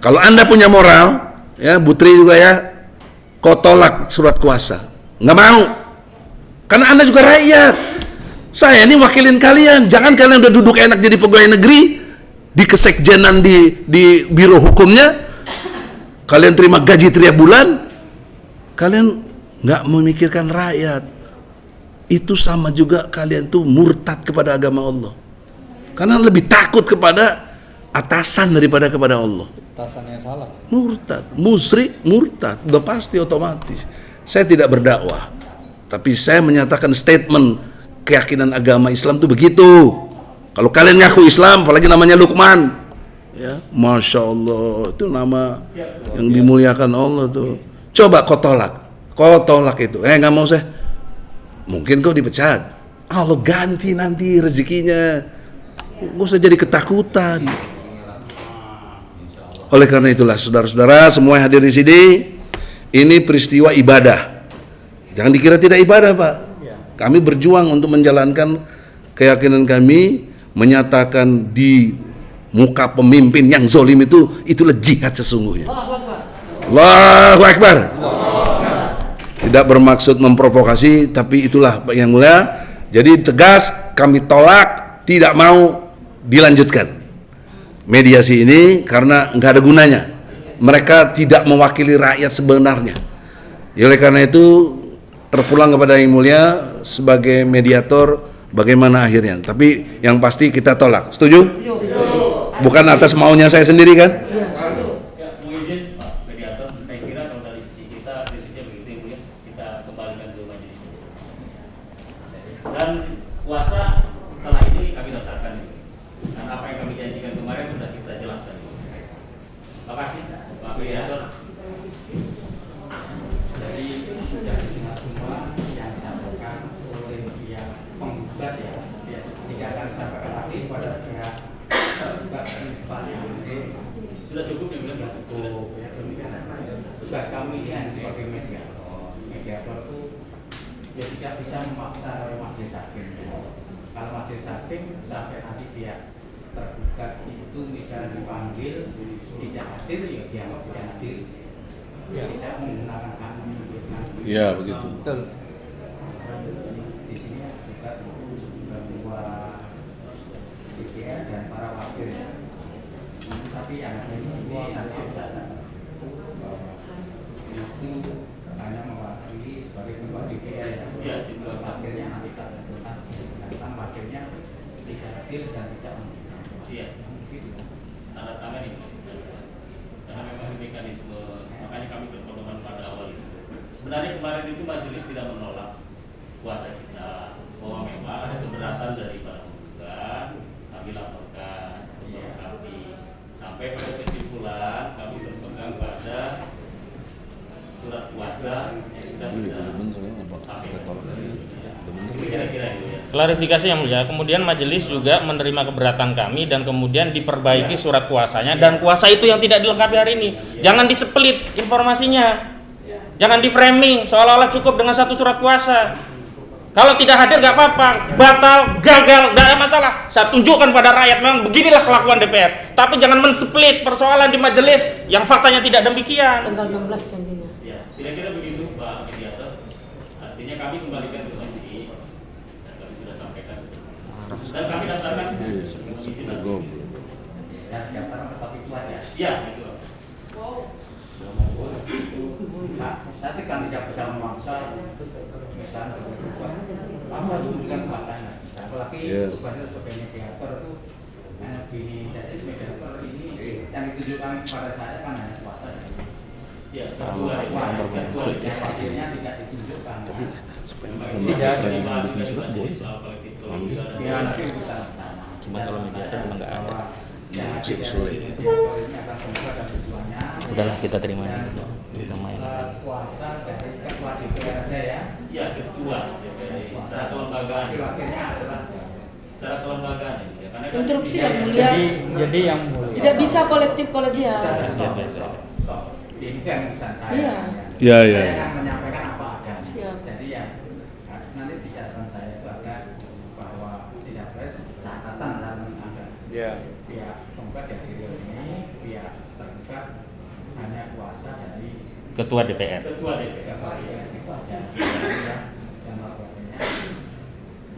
kalau Anda punya moral, ya Bu Tri juga ya, kau tolak surat kuasa, nggak mau. Karena Anda juga rakyat. Saya ini wakilin kalian. Jangan kalian udah duduk enak jadi pegawai negeri, di kesekjenan di biro hukumnya, kalian terima gaji tiap bulan, kalian nggak memikirkan rakyat. Itu sama juga kalian tuh murtad kepada agama Allah. Karena lebih takut kepada atasan daripada kepada Allah. Atasannya salah. Murtad, musyrik, murtad, udah pasti otomatis. Saya tidak berdakwah, tapi saya menyatakan statement keyakinan agama Islam itu begitu. Kalau kalian ngaku Islam, apalagi namanya Lukman, ya, Masya Allah, itu nama yang dimuliakan Allah tuh. Coba kau tolak itu. Nggak mau saya. Mungkin kau dipecat. Allah ganti nanti rezekinya. Nggak usah jadi ketakutan. Oleh karena itulah saudara-saudara semua yang hadir di sini, ini peristiwa ibadah. Jangan dikira tidak ibadah, Pak. Kami berjuang untuk menjalankan keyakinan kami, menyatakan di muka pemimpin yang zolim itulah jihad sesungguhnya. Allahu Akbar. Tidak bermaksud memprovokasi, tapi itulah yang mulia. Jadi tegas kami tolak, tidak mau dilanjutkan mediasi ini karena nggak ada gunanya. Mereka tidak mewakili rakyat sebenarnya. Oleh karena itu terpulang kepada yang mulia sebagai mediator bagaimana akhirnya. Tapi yang pasti kita tolak. Setuju? Bukan atas maunya saya sendiri kan? Ya, mau izin Pak Mediator, saya kira kalau dari sisi kita prinsipnya begitu ya Bu ya, kita kembalikan ke majelis. Dan puasa setelah ini kami daftarkan ini. Karena apa yang kami janjikan kemarin sudah kita jelaskan. Terima kasih Pak Mediator. Jadi sudah didengar semua yang disampaikan oleh pihak penggugat ya. Tidak akan disampaikan lagi kepada pihak tergugat prinsipal yang Sudah cukup ya Bu ya? cukup ya. Demikian tugas kami ini hanya sebagai mediator. Mediator itu ya tidak bisa memaksa oleh majelis hakim. Kalau majelis hakim sampai nanti pihak tergugat itu misalnya dipanggil tidak hadir ya dianggap tidak hadir. Tidak menggunakan hak menyebutkan. Iya begitu. Betul. Di sini juga ketua DPR dan para wakilnya. Tapi yang ada di sini nanti itu hanya mewakili sebagai ketua DPR ya. Iya, ketua. Wakilnya nanti datang wakilnya tidak hadir dan tidak menggunakan. Iya. Gitu. Tanda tangan ini. Karena memang mekanisme, makanya kami berpedoman pada awal itu. Sebenarnya kemarin itu majelis tidak menolak puasa kita, bahwa memang ada keberatan dari para penggugat, kami laporkan kepada kami. Sampai pada kesimpulan kami berpegang pada surat puasa yang sudah kita kira-kira itu ya. Klarifikasi yang mulia, kemudian majelis juga menerima keberatan kami dan kemudian diperbaiki surat kuasanya dan kuasa itu yang tidak dilengkapi hari ini. Jangan disepelit informasinya. Jangan di framing seolah-olah cukup dengan satu surat kuasa. Kalau tidak hadir nggak apa-apa, batal, gagal, nggak ada masalah. Saya tunjukkan pada rakyat memang beginilah kelakuan DPR. Tapi jangan mensplit persoalan di majelis yang faktanya tidak demikian. Tanggal 16 janjinya. Ya, kira-kira begitu Pak Mediator. Artinya kami kembalikan ke majelis dan kami sudah sampaikan. Dan kami daftarkan. Dan daftar tetap itu aja. Iya, itu. Nah, tapi kan tidak bisa memaksa misalnya apa harus memberikan kuasanya. Apalagi tugasnya sebagai mediator itu hanya begini. Jadi mediator ini yang ditunjukkan kepada saya kan hanya kuasa. Ya, kedua Hasilnya tidak ditunjukkan. Tidak ada yang bikin surat boleh. Ya nanti bisa sama. Cuma kalau mediator memang nggak ada. Udahlah kita terima ini. Kuasa dari ketua DPR aja ya. Iya, ketua DPR. Secara kelembagaan. Hasilnya adalah Secara kelembagaan ya. Karena kan Instruksi yang mulia. Jadi yang mulia. Tidak bisa kolektif kolegial. ini kan urusan saya. Iya. Iya, iya. Saya akan menyampaikan apa adanya. Siap. Jadi ya nanti di catatan saya itu ada bahwa tidak boleh catatan dan ada pihak penggugat yang diri ini, pihak tergugat hanya kuasa dari Ketua DPR. ketua DPR. itu aja. Yang lapornya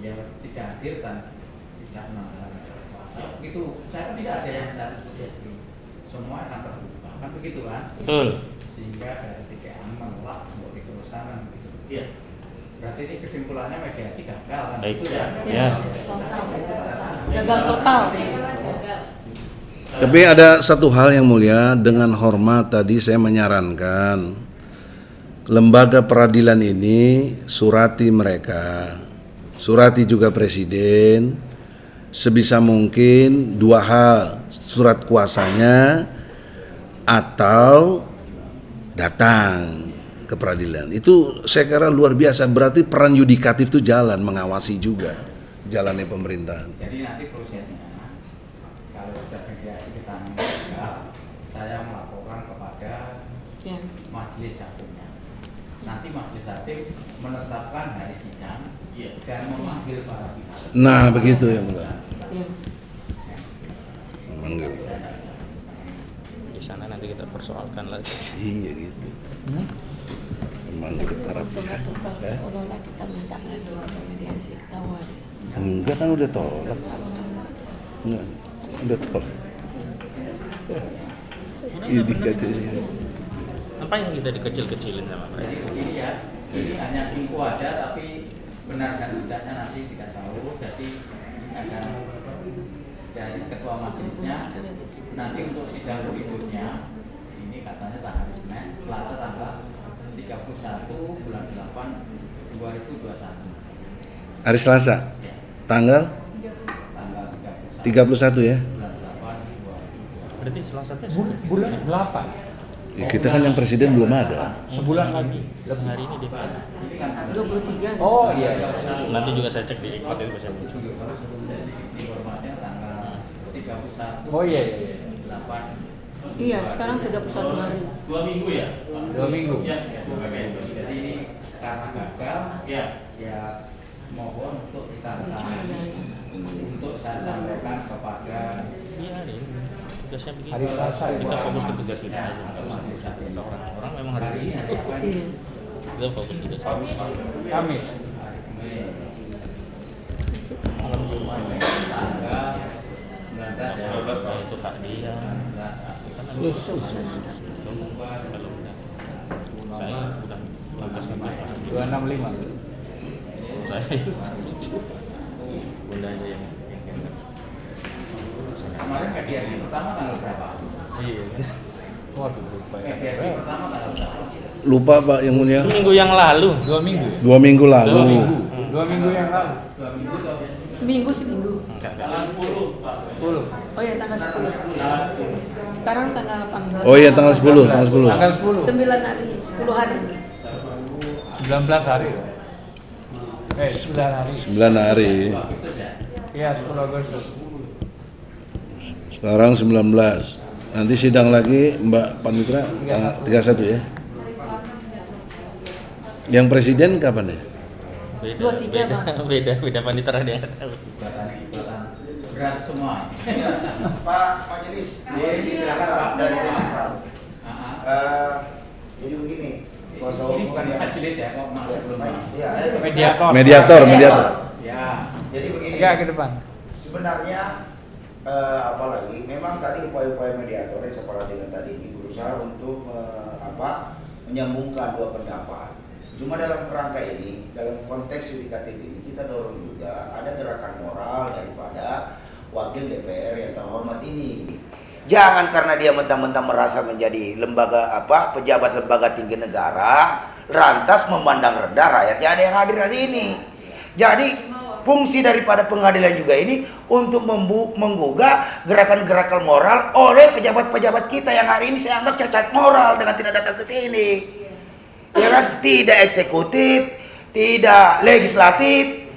ya tidak hadir dan tidak menangani kuasa. Begitu. Saya tidak ada yang status seperti itu. Semua akan terbuka. Kan begitu kan? Betul. Sehingga dari DPR menolak untuk diteruskan kan begitu. Iya. Berarti ini kesimpulannya mediasi gagal kan? Baik. Itu ya. Ya. Gagal total. Tapi ada satu hal yang mulia, dengan hormat tadi saya menyarankan lembaga peradilan ini surati mereka, surati juga presiden, sebisa mungkin dua hal, surat kuasanya atau datang ke peradilan. Itu saya kira luar biasa. Berarti peran yudikatif itu jalan, mengawasi juga jalannya pemerintahan. Jadi nanti prosesnya, kalau sudah mediasi kita gagal, saya melaporkan kepada Ya. majelis hakimnya. Nanti majelis hakim menetapkan hari sidang dan memanggil para pihak. Nah, begitu ya, Mbak. Ya. Memanggil. Di sana nanti kita persoalkan lagi. Iya gitu. Memanggil para pihak. Seolah-olah kita minta lagi untuk mediasi ketawa. Enggak kan udah tolak. Enggak, udah tolak. Ini katanya. Apa yang kita dikecil-kecilin sama mereka? Jadi begini ya, ini hanya info aja, tapi benar dan tidaknya nanti tidak tahu. Jadi ini ada dari ketua majelisnya. Nanti untuk sidang berikutnya, ini katanya tanggal Senin, Selasa tanggal 31 bulan 8 2021. Hari Selasa. Ya, Tanggal tanggal 31 31 ya. bulan 8 2021. Berarti Selasa Bulan 8. Ya, kita kan yang presiden belum ada. sebulan lagi. Hari ini DPR. 23. Oh iya. Nanti juga saya cek di ikut itu saya muncul. Informasinya tanggal 31 Oh iya. 8. Iya, sekarang 31 hari. 2 minggu ya? 2 minggu. Ya, 2 minggu. Jadi ini karena gagal, Ya. ya mohon untuk kita Percaya ya. untuk saya sampaikan kepada Iya hari ini. Tugasnya begitu. Hari Selasa ya. Kita fokus ke tugas kita aja. Nggak usah kita orang memang hari ini. Iya. Kita fokus tugas kita. Kamis. Malam Jumat. tanggal 19 Nah, itu hak dia. Kita kan belum saya udah tugas-tugas 265. saya bunda aja yang kemarin mediasi pertama tanggal berapa? iya kan. Waduh, lupa ya. Mediasi pertama tanggal berapa? Lupa Pak yang mulia. Seminggu yang lalu 2 minggu. 2 minggu lalu. 2 minggu. 2 minggu yang lalu. 2 minggu atau Seminggu. Tanggal 10, Pak. 10. Oh ya, tanggal 10. Sekarang tanggal 18. Oh iya tanggal 10, tanggal 10. Tanggal 10. 9 hari, 10 hari. 19 hari. 9 hari. 9 hari. Agustus ya? Iya, 10 Agustus. Sekarang 19. Nanti sidang lagi Mbak Panitra tanggal 31 ya. Yang presiden kapan ya? beda 23, Pak. beda panitera dia nggak tahu. Ibatan berat semua. Pak Majelis, ini silakan, Pak. dari prinsipal. Ah, Jadi begini, kuasa ini hukum bukan yang majelis ya, kok masuk belum? Iya. Mediator. Mediator. Ya. Jadi begini. Ya, ke depan. Sebenarnya apalagi memang tadi upaya-upaya mediator yang seperti dengan tadi ini berusaha untuk menyambungkan dua pendapat. Cuma dalam kerangka ini, dalam konteks yudikatif ini kita dorong juga ada gerakan moral daripada wakil DPR yang terhormat ini. Jangan karena dia mentang-mentang merasa menjadi lembaga pejabat lembaga tinggi negara, lantas memandang rendah rakyat yang ada yang hadir hari ini. Jadi fungsi daripada pengadilan juga ini untuk menggugah gerakan-gerakan moral oleh pejabat-pejabat kita yang hari ini saya anggap cacat moral dengan tidak datang ke sini. Ya kan, tidak eksekutif, tidak legislatif.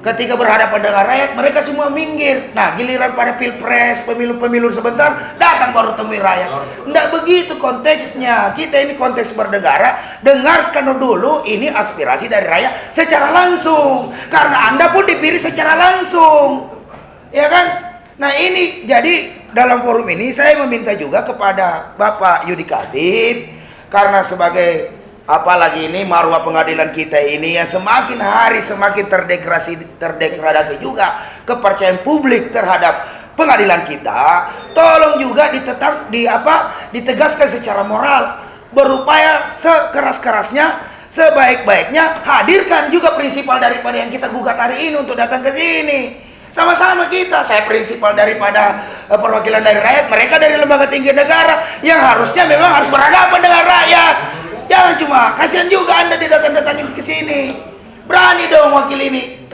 Ketika berhadapan dengan rakyat, mereka semua minggir. Nah, giliran pada pilpres, pemilu-pemilu sebentar, datang baru temui rakyat. Nggak begitu konteksnya. Kita ini konteks bernegara. Dengarkan dulu ini aspirasi dari rakyat secara langsung. Karena Anda pun dipilih secara langsung. Ya kan? Nah ini, jadi dalam forum ini saya meminta juga kepada Bapak Yudikatif. Karena sebagai apalagi ini marwah pengadilan kita ini yang semakin hari semakin terdegradasi juga kepercayaan publik terhadap pengadilan kita. Tolong juga ditegaskan secara moral, berupaya sekeras-kerasnya, sebaik-baiknya hadirkan juga prinsipal daripada yang kita gugat hari ini untuk datang ke sini. Sama-sama kita, saya prinsipal daripada perwakilan dari rakyat, mereka dari lembaga tinggi negara yang harusnya memang harus berhadapan dengan rakyat. Jangan cuma, kasihan juga Anda didatang-datangin ke sini. Berani dong wakil ini.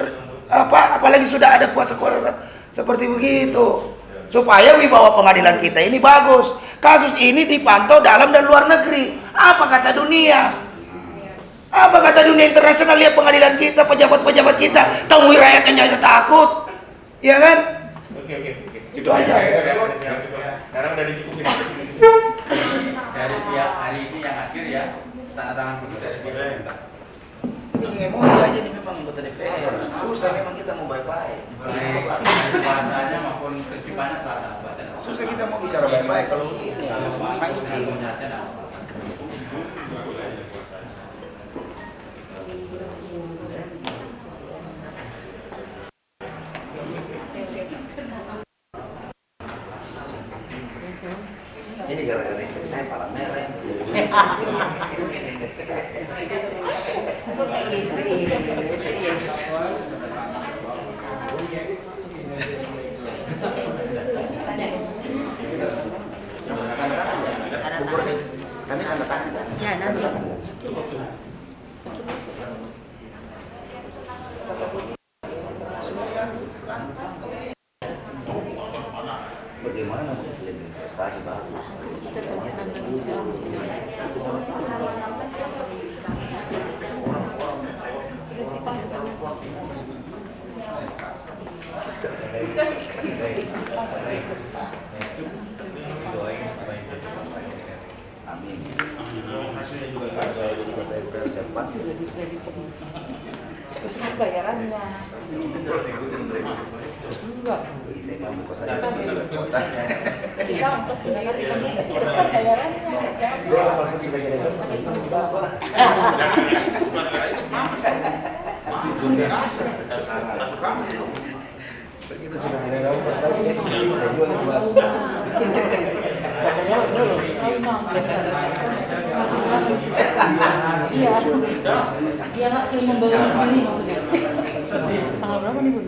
Apalagi sudah ada kuasa-kuasa seperti begitu. Supaya wibawa pengadilan kita ini bagus. Kasus ini dipantau dalam dan luar negeri. Apa kata dunia? Apa kata dunia internasional, lihat pengadilan kita, pejabat-pejabat kita, temui rakyatnya aja takut. Ya kan? Oke. Itu aja. Sekarang udah dicukupin. Dari pihak hari ini yang hadir ya, tanda tangan buku dari pihak pemerintah. Ini emosi aja nih memang anggota DPR. Susah memang kita mau baik-baik. Baik kuasanya maupun kejibannya sahabat. Susah kita mau bicara baik-baik kalau begini. Ini gara-gara istri saya pala merah. Tanda tangan ya? Bubur nih. Kami tanda tangan ya? Ya, nanti. Bagaimana mau investasi bagus? Kita tanyakan lagi sekarang di sini. Amin. Saya jadi kota yang udah sempat. Sudah diprediksi. Besar bayarannya. Enggak. Kita kamu kos aja ke kota. Kita ongkos ini besar bayarannya. Biasa kalau sudah jadi kota. Begitu sudah tidak ada ongkos lagi, saya jual yang baru. Iya. Dia nak membawa sendiri maksudnya. Tanggal berapa nih, Bun?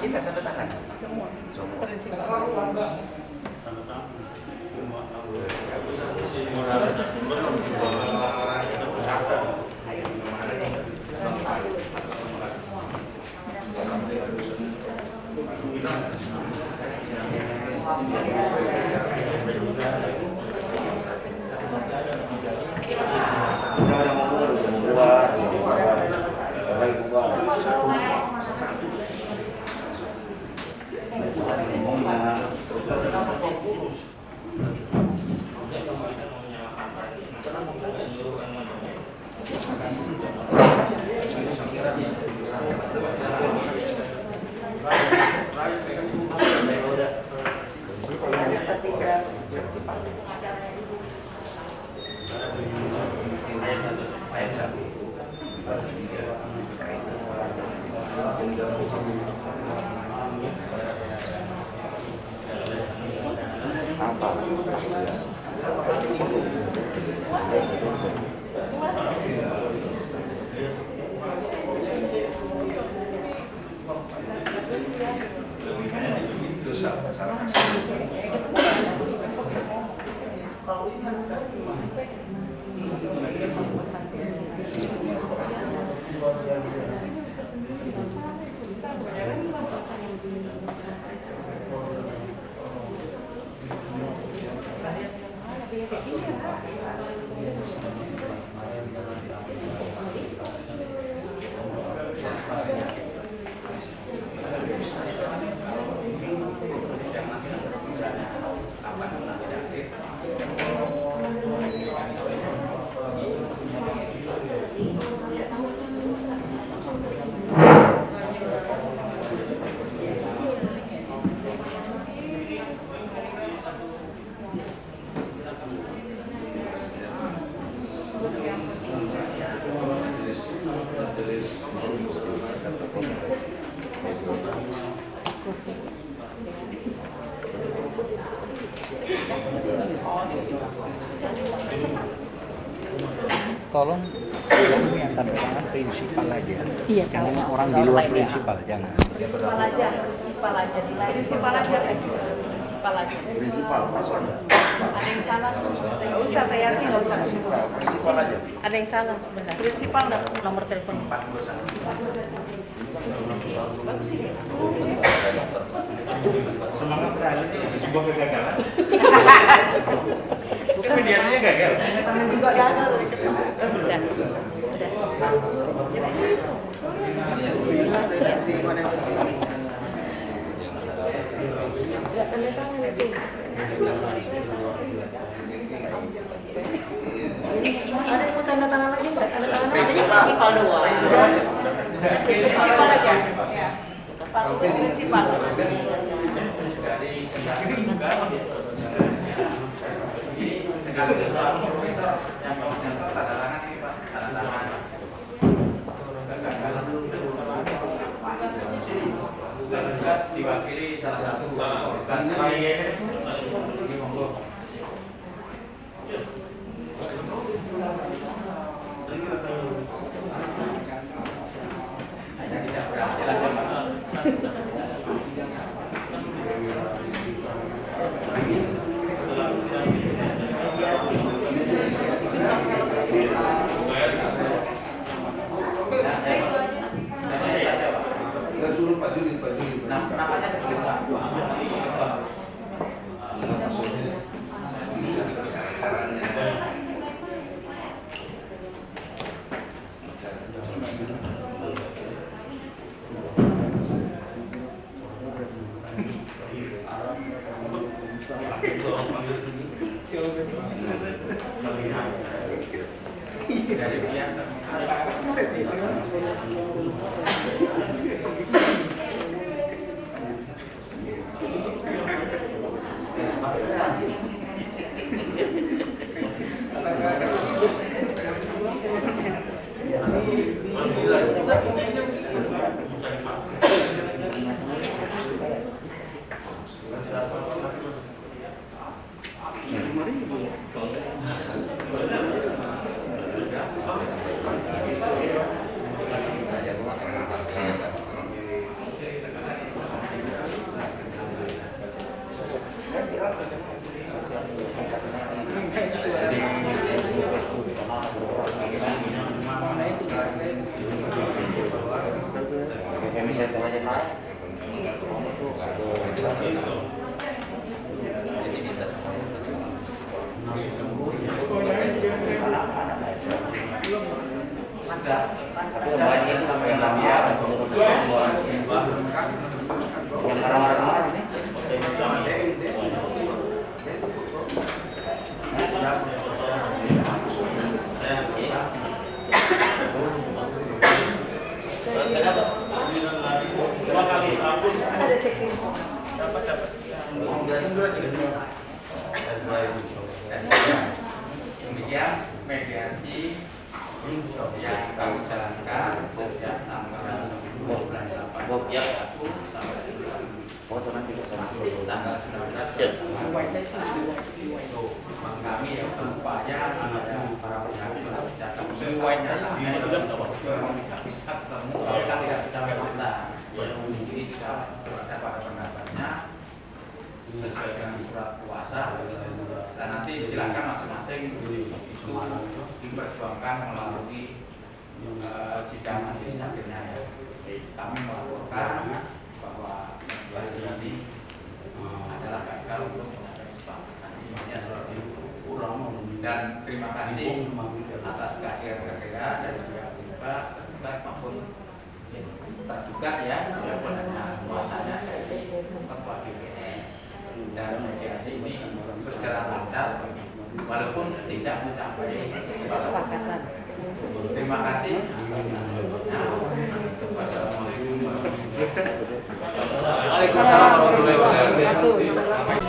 Kita tanda tangan. Semua. Ayat 1 ayat 3 itu kaitan dengan negara hukum. Apa? Itu salah kasih. Tolong kamu yang tanda tangan prinsipal aja. Iya, Jangan orang di luar prinsipal, jangan. Prinsipal aja di lain. Prinsipal aja. Prinsipal, password. Ada yang salah? Nggak usah, Tayati nggak usah. Prinsipal aja. Ada yang salah sebentar. Prinsipal nggak? Nomor telepon. 421. Semangat sekali sih, sebuah kegagalan. Bukan mediasinya gagal. Juga gagal. Ada yang mau tanda tangan lagi nggak? Tanda tangan aja prinsipal doang. Prinsipal aja. Ya. Prinsipal. Diwakili salah satu korban. Ini monggo. Hanya tidak berhasil aja Pak. Dan suruh Pak Juli. Namanya tertulis Pak. Maksudnya cara-caranya. Dari pihak demikian mediasi yang kami jalankan sejak tanggal 28 ya sampai tanggal 19 kami yang berupaya kepada para pihak mengusahakan semuanya kita tidak bisa memaksa di sini kita berada pada pendapatnya sesuai dengan surat kuasa dan nanti silakan masing-masing itu diperjuangkan melalui sidang majelis hakimnya ya. Kami melaporkan bahwa mediasi ini adalah gagal untuk mencapai kesepakatan intinya seperti itu. Dan terima kasih atas kehadiran dan juga tergugat maupun tergugat ya kuasanya dari ketua DPR. Dan mediasi ini berjalan lancar walaupun tidak mencapai kesepakatan. Terima kasih. Wassalamualaikum warahmatullahi wabarakatuh.